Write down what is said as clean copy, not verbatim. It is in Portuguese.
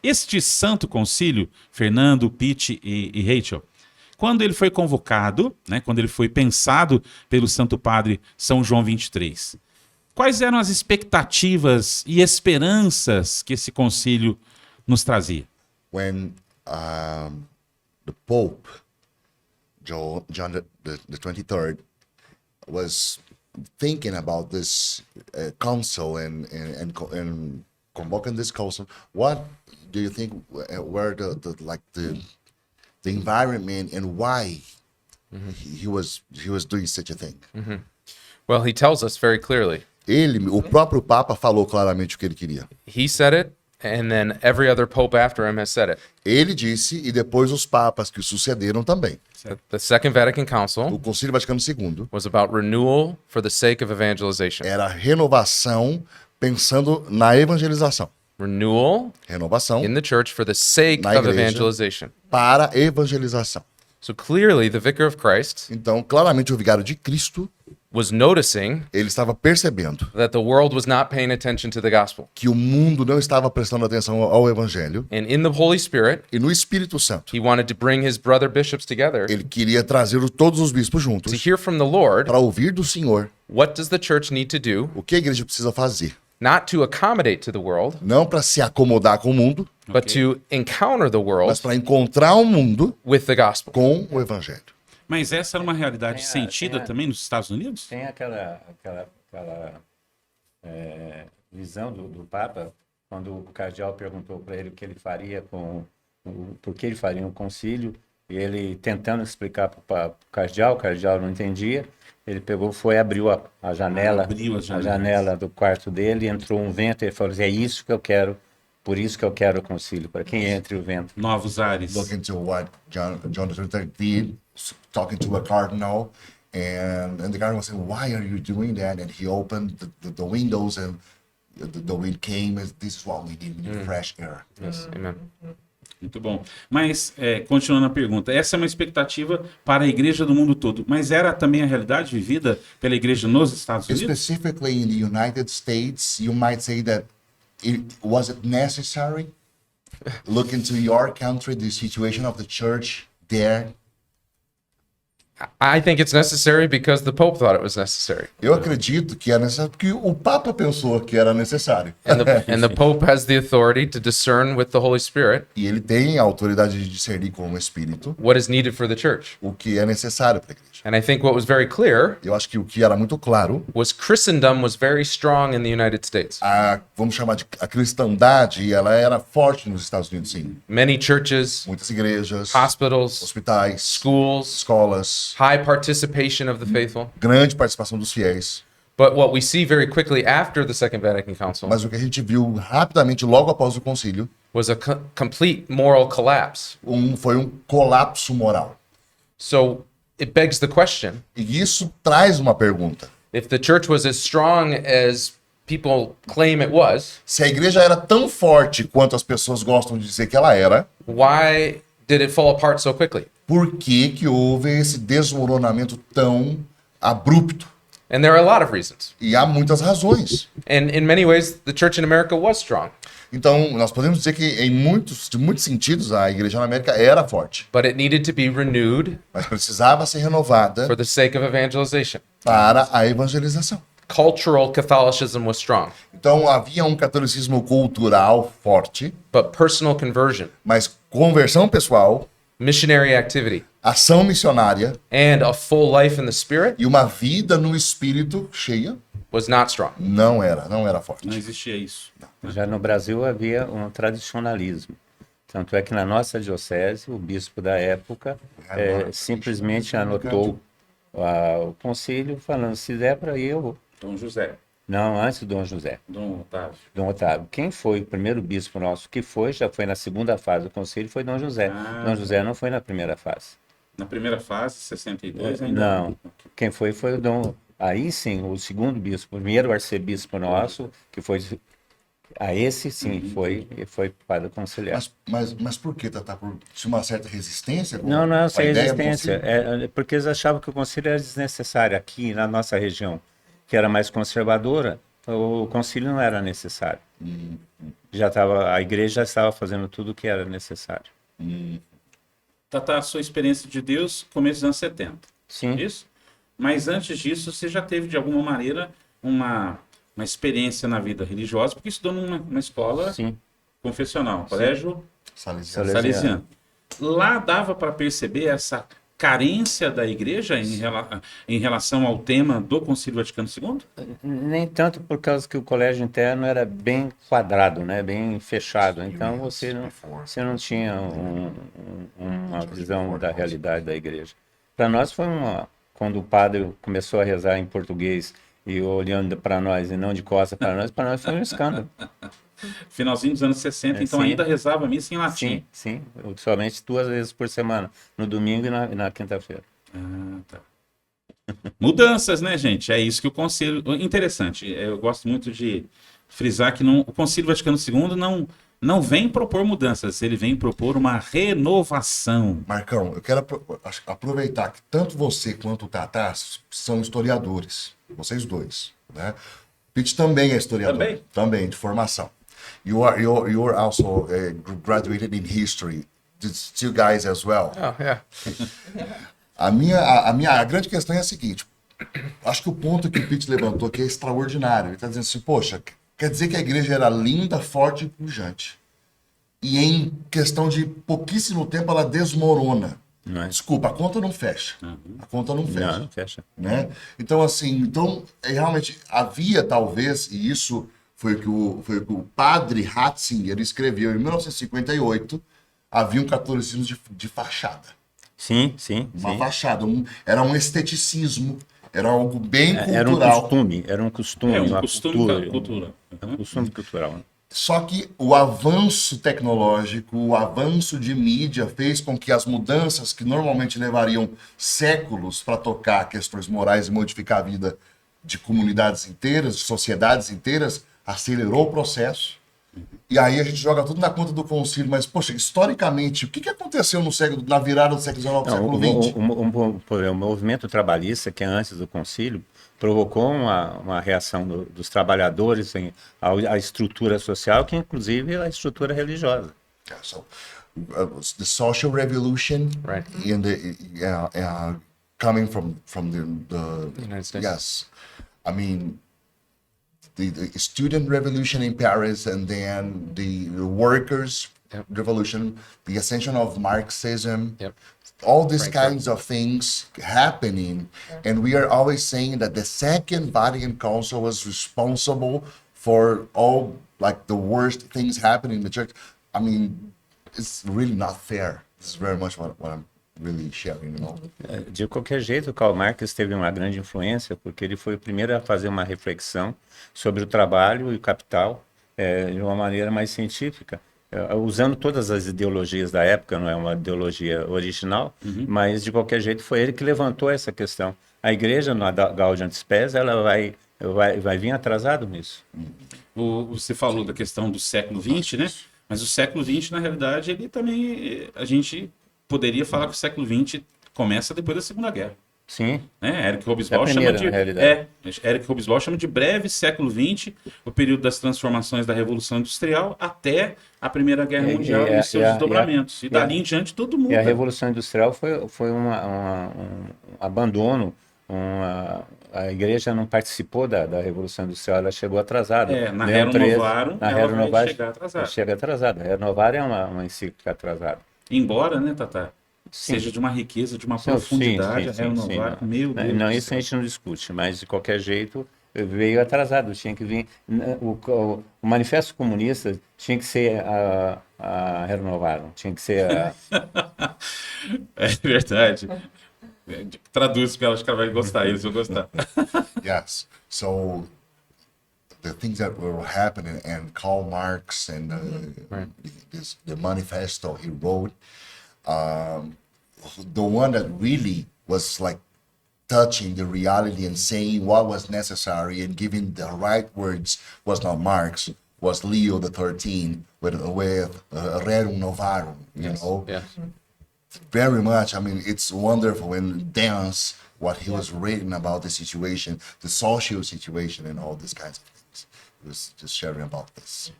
Este santo concílio, Fernando, Pete e Rachel, quando ele foi convocado, né, quando ele foi pensado pelo Santo Padre São João 23, quais eram as expectativas e esperanças que esse concílio nos trazia? When the Pope, John the 23rd, was thinking about this council and convoking this council, what do you think were the environment and why he was doing such a thing? Well, he tells us very clearly. O próprio Papa falou claramente o que ele queria. He said it, and then every other pope after him has said it. Ele disse e depois os papas que o sucederam também. The Second Vatican O Council Concílio Vaticano II was about renewal for the sake of evangelization. era renovação pensando na evangelização. Renewal Renovação in the church for the sake Na of igreja. evangelization. para evangelização. So clearly, the Vicar of Christ Então, claramente, o vigário de Cristo, was noticing ele estava percebendo that the world was not paying attention to the gospel. que o mundo não estava prestando atenção ao evangelho, And in the Holy Spirit, e no Espírito Santo, he wanted to bring his brother bishops together ele queria trazer todos os bispos to juntos hear from the Lord, para ouvir do Senhor what does the church need to do, o que a igreja precisa fazer. not to accommodate to the world, Não para se acomodar com o mundo, but to encounter the mas world para encontrar o mundo with the gospel. com o evangelho. Mas essa era uma realidade sentida também nos Estados Unidos? Tem aquela visão do Papa, quando o cardeal perguntou para ele o que ele faria por que ele faria um concílio, e ele tentando explicar para o cardeal não entendia, ele pegou, abriu a janela, Abriu as a janelas. janela do quarto dele, entrou um vento, e ele falou assim, é isso que eu quero, por isso que eu quero o concílio, para quem entre o vento. Novos ares. Look into what John the 23rd did, talking to a cardinal, and the cardinal was saying, "Why are you doing that?" And he opened the windows, and the wind came. And this is what we need fresh air. Yes, amen. Muito bom. Mas, continuando a pergunta, essa é uma expectativa para a igreja do mundo todo, mas era também a realidade vivida pela igreja nos Estados Unidos? Specifically in the United States, you might say that was it necessary? Look into your country, the situation of the church there. I think it's necessary because the Pope thought it was necessary. Eu acredito que é necessário porque o Papa pensou que era necessário. And the Pope has the authority to discern with the Holy Spirit E ele tem a autoridade de discernir com o Espírito what is needed for the church. o que é necessário para a igreja. And I think what was very clear Eu acho que o que era muito claro, was Christendom was very strong in the United States. vamos chamar de a cristandade, ela era forte nos Estados Unidos, sim. Many churches, Muitas igrejas, hospitals, hospitais, schools, escolas, high participation of the faithful. grande participação dos fiéis. But what we see very quickly after the Second Vatican Council Mas o que a gente viu rapidamente logo após o concílio was a complete moral collapse. foi um colapso moral. So it begs the question, E isso traz uma pergunta. if the church was as strong as people claim it was, Se a igreja era tão forte quanto as pessoas gostam de dizer que ela era, why did it fall apart so quickly? por que houve esse desmoronamento tão abrupto? And there are a lot of reasons. E há muitas razões. And in many ways, the church in America was strong, Então, nós podemos dizer que de muitos sentidos, a igreja na América era forte, but it needed to be renewed mas precisava ser renovada for the sake of evangelization. para a evangelização. Cultural Catholicism was strong, Então, havia um catolicismo cultural forte, but personal conversion, mas conversão pessoal, missionary activity, ação missionária and a full life in the Spirit e uma vida no espírito cheia was not strong. não era Não forte. existia isso. Já no Brasil havia um tradicionalismo. Tanto é que na nossa diocese, o bispo da época simplesmente anotou o concílio falando, se der para ir, eu vou. Dom José, Não, antes do Dom José. Dom Otávio. Dom Otávio. Quem foi o primeiro bispo nosso que já foi na segunda fase do concílio, foi Dom José. Dom José não foi na primeira fase. Na primeira fase, 62 ainda. Não. Quem foi o Dom... Aí sim, o segundo bispo, o primeiro arcebispo nosso, que foi... A esse sim, foi padre conciliar. Mas por que, Tata? Por uma certa resistência? Não, sem a ideia do resistência. concílio? É porque eles achavam que o concílio era desnecessário aqui na nossa região, que era mais conservadora, o concílio não era necessário. a igreja já estava fazendo tudo o que era necessário. Tata, a sua experiência de Deus, começo dos anos 70. Sim. Isso? Mas antes disso, você já teve, de alguma maneira, uma experiência na vida religiosa, porque estudou numa escola Sim. confessional, colégio Salesiano. salesiano. Lá dava para perceber essa carência da igreja em relação ao tema do Concílio Vaticano II? Nem tanto por causa que o colégio interno era bem quadrado, né? Bem fechado. Então você não tinha uma visão da realidade da igreja. Para nós foi quando o padre começou a rezar em português e olhando para nós e não de costas para nós foi um escândalo. Finalzinho dos anos 60, então sim. ainda rezava a missa em latim. Sim, somente 2 vezes por semana, no domingo e na quinta-feira. Ah, tá. Mudanças, né, gente? É isso que o Concílio... Interessante, eu gosto muito de frisar que o Concílio Vaticano II não vem propor mudanças, ele vem propor uma renovação. Marcão, eu quero aproveitar que tanto você quanto o Tatá são historiadores, vocês dois, né? Pete também é historiador, também de formação. You are also graduated in history. These two guys as well. Oh, yeah. A grande questão é a seguinte. Acho que o ponto que o Pete levantou aqui é extraordinário. Ele está dizendo assim, poxa, quer dizer que a igreja era linda, forte e pujante. E em questão de pouquíssimo tempo ela desmorona. Não é? Desculpa, a conta não fecha. A conta não fecha. Não fecha. Né? Então, assim, realmente havia talvez, e isso foi o que o padre Ratzinger escreveu em 1958, havia um catolicismo de fachada. Sim. Uma fachada, era um esteticismo, era algo bem cultural. Era um costume, É um uma costume cultura. Um costume cultural. Né? Só que o avanço tecnológico, o avanço de mídia fez com que as mudanças que normalmente levariam séculos para tocar questões morais e modificar a vida de comunidades inteiras, de sociedades inteiras, acelerou o processo. E aí a gente joga tudo na conta do concílio, mas, poxa, historicamente, o que aconteceu na virada do século XIX para o século XX? O movimento trabalhista, que é antes do concílio, provocou uma reação dos trabalhadores à estrutura social, que inclusive é a estrutura religiosa. Yeah, so, the social revolution Right. in the coming from the United States. Yes, I mean the student revolution in Paris, and then the workers revolution, the ascension of Marxism. Yep. All these Frankfurt. kinds of things happening, and we are always saying that the Second Vatican Council was responsible for all like the worst things happening in the church. I mean, it's really not fair. This is very much what I'm really sharing, you know. De qualquer jeito, Karl Marx teve uma grande influência, porque ele foi o primeiro a fazer uma reflexão sobre o trabalho e o capital de uma maneira mais científica. Usando todas as ideologias da época, não é uma ideologia original, mas de qualquer jeito foi ele que levantou essa questão. A igreja, na Gaudium et Spes, ela vai vir atrasado nisso. Você falou da questão do século XX, né? Mas o século XX, na realidade, ele também... A gente poderia falar que o século XX começa depois da Segunda Guerra. Sim. Né? Eric Hobsbawm Eric Hobsbawm chama de breve século XX, o período das transformações da Revolução Industrial até a Primeira Guerra Mundial e seus desdobramentos. E dali em diante todo mundo. E a Revolução Industrial foi um abandono. A igreja não participou da Revolução Industrial, ela chegou atrasada. Na Rerum Novarum, ela vai chegar atrasada. Chega atrasada. A Rerum Novarum é uma encíclica atrasada. Embora, né, Tata? Seja de uma riqueza, de uma profundidade, a Rerum Novarum, meu Deus. Não, isso a gente não discute, mas de qualquer jeito veio atrasado, tinha que vir. O Manifesto Comunista tinha que ser a Rerum Novarum, tinha que ser a... É verdade. Traduz, porque acho que ela vai gostar, eles vão gostar. Yes. So the things that were happening, and Karl Marx and the manifesto he wrote, the one that really was like touching the reality and saying what was necessary and giving the right words was not Marx, was Leo XIII with Rerum Novarum, you know. Yes. Very much. I mean, it's wonderful and dense what he was writing about the situation, the social situation, and all these kinds of things. He was just sharing about this.